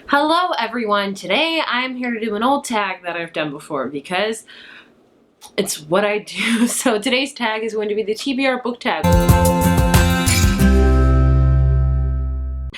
Hello everyone, today I'm here to do an old tag that I've done before because it's what I do. So today's tag is going to be the TBR book tag,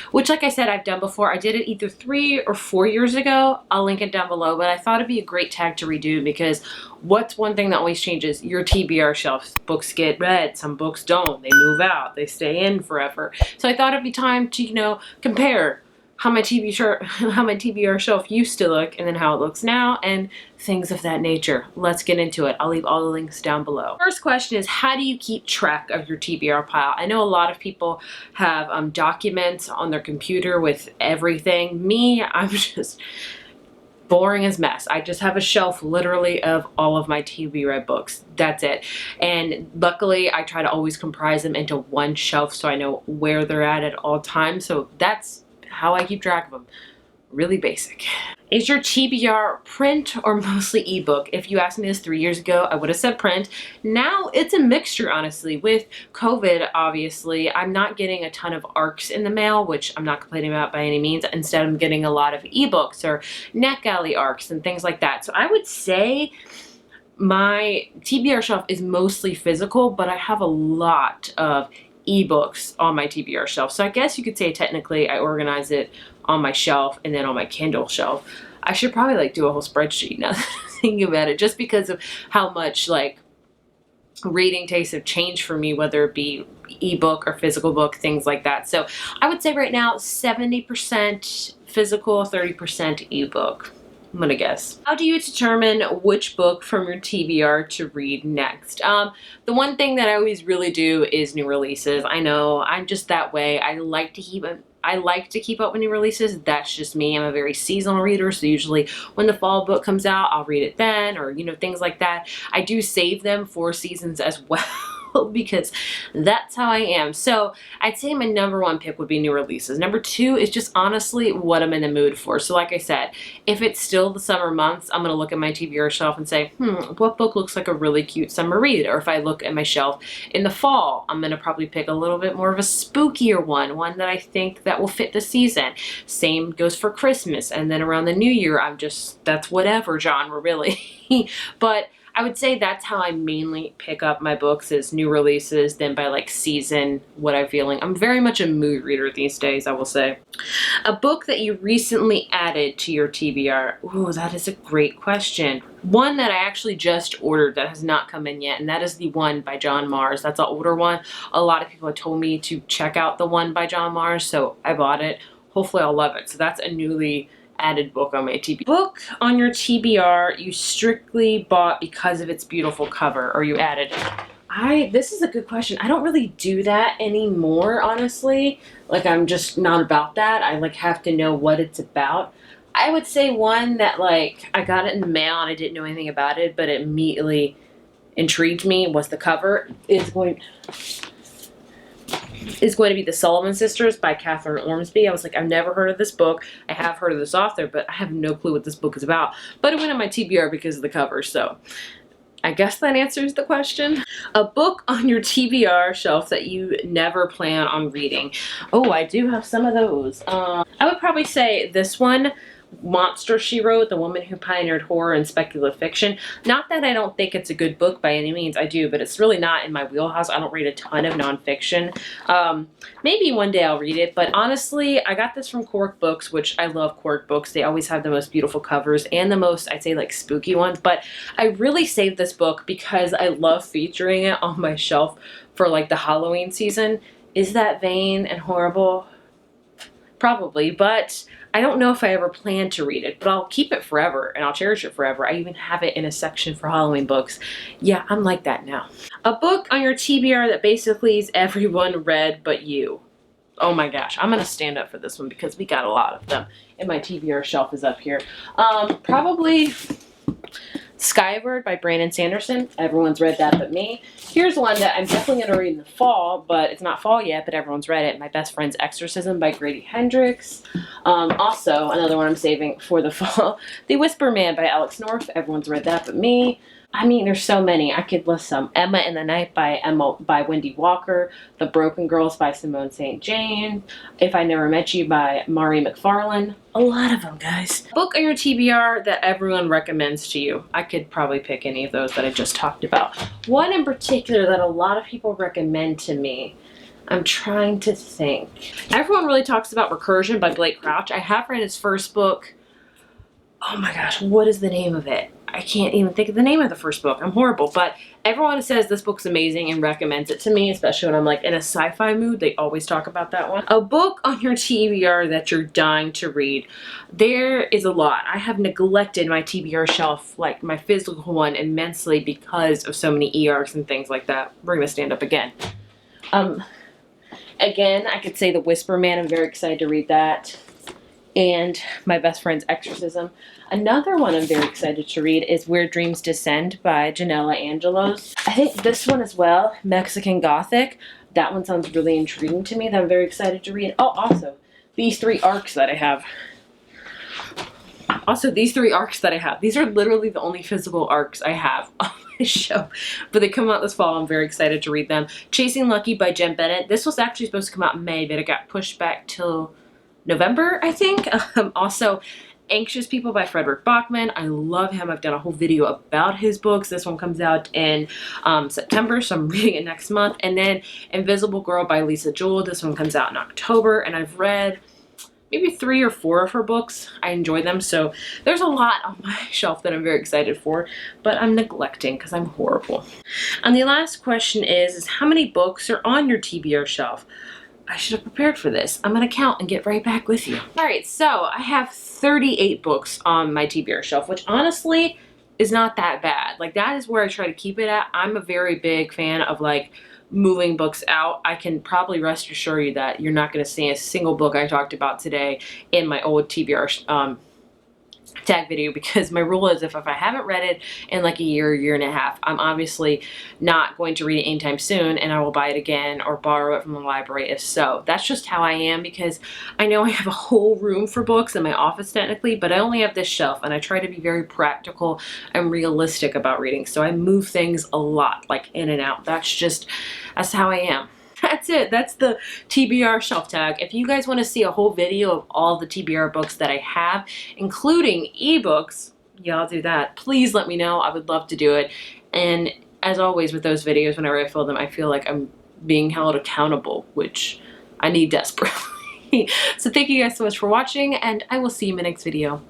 which like I said I've done before. I did it either 3 or 4 years ago. I'll link it down below, but I thought it'd be a great tag to redo because what's one thing that always changes? Your TBR shelf. Books get read, some books don't. They move out, they stay in forever. So I thought it'd be time to, compare how my TBR shelf used to look and then how it looks now and things of that nature. Let's get into it. I'll leave all the links down below. First question is, how do you keep track of your TBR pile? I know a lot of people have documents on their computer with everything. Me, I'm just boring as mess. I just have a shelf literally of all of my TBR books. That's it. And luckily I try to always comprise them into one shelf so I know where they're at all times. So that's how I keep track of them. Really basic. Is your TBR print or mostly ebook? If you asked me this 3 years ago, I would have said print. Now it's a mixture, honestly. With COVID, obviously, I'm not getting a ton of ARCs in the mail, which I'm not complaining about by any means. Instead, I'm getting a lot of ebooks or NetGalley ARCs and things like that. So I would say my TBR shelf is mostly physical, but I have a lot of ebooks on my TBR shelf. So I guess you could say technically I organize it on my shelf and then on my Kindle shelf. I should probably do a whole spreadsheet now that I'm thinking about it, just because of how much reading tastes have changed for me, whether it be ebook or physical book, things like that. So I would say right now 70% physical, 30% ebook. I'm gonna guess. How do you determine which book from your TBR to read next? The one thing that I always really do is new releases. I know I'm just that way. I like to keep up with new releases. That's just me. I'm a very seasonal reader, so usually when the fall book comes out, I'll read it then, or things like that. I do save them for seasons as well. Because that's how I am. So I'd say my number one pick would be new releases. Number two is just honestly what I'm in the mood for. So like I said, if it's still the summer months, I'm going to look at my TBR shelf and say, what book looks like a really cute summer read? Or if I look at my shelf in the fall, I'm going to probably pick a little bit more of a spookier one that I think that will fit the season. Same goes for Christmas. And then around the new year, that's whatever genre really. But I would say that's how I mainly pick up my books, is new releases, then by season, what I'm feeling. I'm very much a mood reader these days, I will say. A book that you recently added to your TBR. Ooh, that is a great question. One that I actually just ordered that has not come in yet, and that is the one by John Mars. That's an older one. A lot of people have told me to check out the one by John Mars, so I bought it. Hopefully I'll love it. So that's a newly added book on my TBR. Book on your TBR you strictly bought because of its beautiful cover, or you added. This is a good question. I don't really do that anymore, honestly. I'm just not about that. I have to know what it's about. I would say one that I got it in the mail and I didn't know anything about it, but it immediately intrigued me was the cover. Is going to be The Sullivan Sisters by Catherine Ormsby. I was like, I've never heard of this book. I have heard of this author, but I have no clue what this book is about. But it went on my TBR because of the cover, so I guess that answers the question. A book on your TBR shelf that you never plan on reading. Oh, I do have some of those. I would probably say this one, Monster, She Wrote, The Woman Who Pioneered Horror and Speculative Fiction. Not that I don't think it's a good book by any means, I do, but it's really not in my wheelhouse. I don't read a ton of nonfiction. Maybe one day I'll read it, but honestly, I got this from Quirk Books, which I love Quirk Books. They always have the most beautiful covers and the most, I'd say, spooky ones, but I really saved this book because I love featuring it on my shelf for the Halloween season. Is that vain and horrible? Probably, but I don't know if I ever plan to read it, but I'll keep it forever and I'll cherish it forever. I even have it in a section for Halloween books. Yeah, I'm like that now. A book on your TBR that basically is everyone read but you. Oh my gosh, I'm gonna stand up for this one because we got a lot of them. And my TBR shelf is up here. Probably Skybird by Brandon Sanderson. Everyone's read that but me. Here's one that I'm definitely going to read in the fall, but it's not fall yet, but everyone's read it. My Best Friend's Exorcism by Grady Hendrix. Also, another one I'm saving for the fall. The Whisper Man by Alex North. Everyone's read that but me. I mean, there's so many. I could list some. Emma in the Night by Wendy Walker. The Broken Girls by Simone St. Jane. If I Never Met You by Mari McFarlane. A lot of them, guys. Book on your TBR that everyone recommends to you. I could probably pick any of those that I just talked about. One in particular that a lot of people recommend to me. I'm trying to think. Everyone really talks about Recursion by Blake Crouch. I have read his first book. Oh my gosh, what is the name of it? I can't even think of the name of the first book. I'm horrible, but everyone says this book's amazing and recommends it to me, especially when I'm like in a sci-fi mood. They always talk about that one. A book on your TBR that you're dying to read. There is a lot. I have neglected my TBR shelf, like my physical one, immensely because of so many ERs and things like that. We're gonna stand up again. Again, I could say The Whisper Man. I'm very excited to read that. And My Best Friend's Exorcism. Another one I'm very excited to read is Where Dreams Descend by Janella Angelos. I think this one as well, Mexican Gothic. That one sounds really intriguing to me that I'm very excited to read. Oh, also, these 3 arcs that I have. These are literally the only physical arcs I have on my show. But they come out this fall. I'm very excited to read them. Chasing Lucky by Jen Bennett. This was actually supposed to come out in May, but it got pushed back till November, I think. Also, Anxious People by Frederick Bachman. I love him. I've done a whole video about his books. This one comes out in September, so I'm reading it next month. And then Invisible Girl by Lisa Jewell. This one comes out in October, and I've read maybe 3 or 4 of her books. I enjoy them, so there's a lot on my shelf that I'm very excited for, but I'm neglecting because I'm horrible. And the last question is how many books are on your TBR shelf? I should have prepared for this. I'm going to count and get right back with you. All right, so I have 38 books on my TBR shelf, which honestly is not that bad. Like, that is where I try to keep it at. I'm a very big fan of like moving books out. I can probably rest assure you that you're not going to see a single book I talked about today in my old TBR tag video, because my rule is if I haven't read it in like a year and a half, I'm obviously not going to read it anytime soon, and I will buy it again or borrow it from the library if so. That's just how I am, because I know I have a whole room for books in my office technically, but I only have this shelf, and I try to be very practical and realistic about reading, so I move things a lot, like in and out. That's how I am. That's it. That's the TBR shelf tag. If you guys want to see a whole video of all the TBR books that I have, including ebooks, yeah, I'll do that. Please let me know. I would love to do it. And as always with those videos, whenever I film them, I feel like I'm being held accountable, which I need desperately. So thank you guys so much for watching, and I will see you in my next video.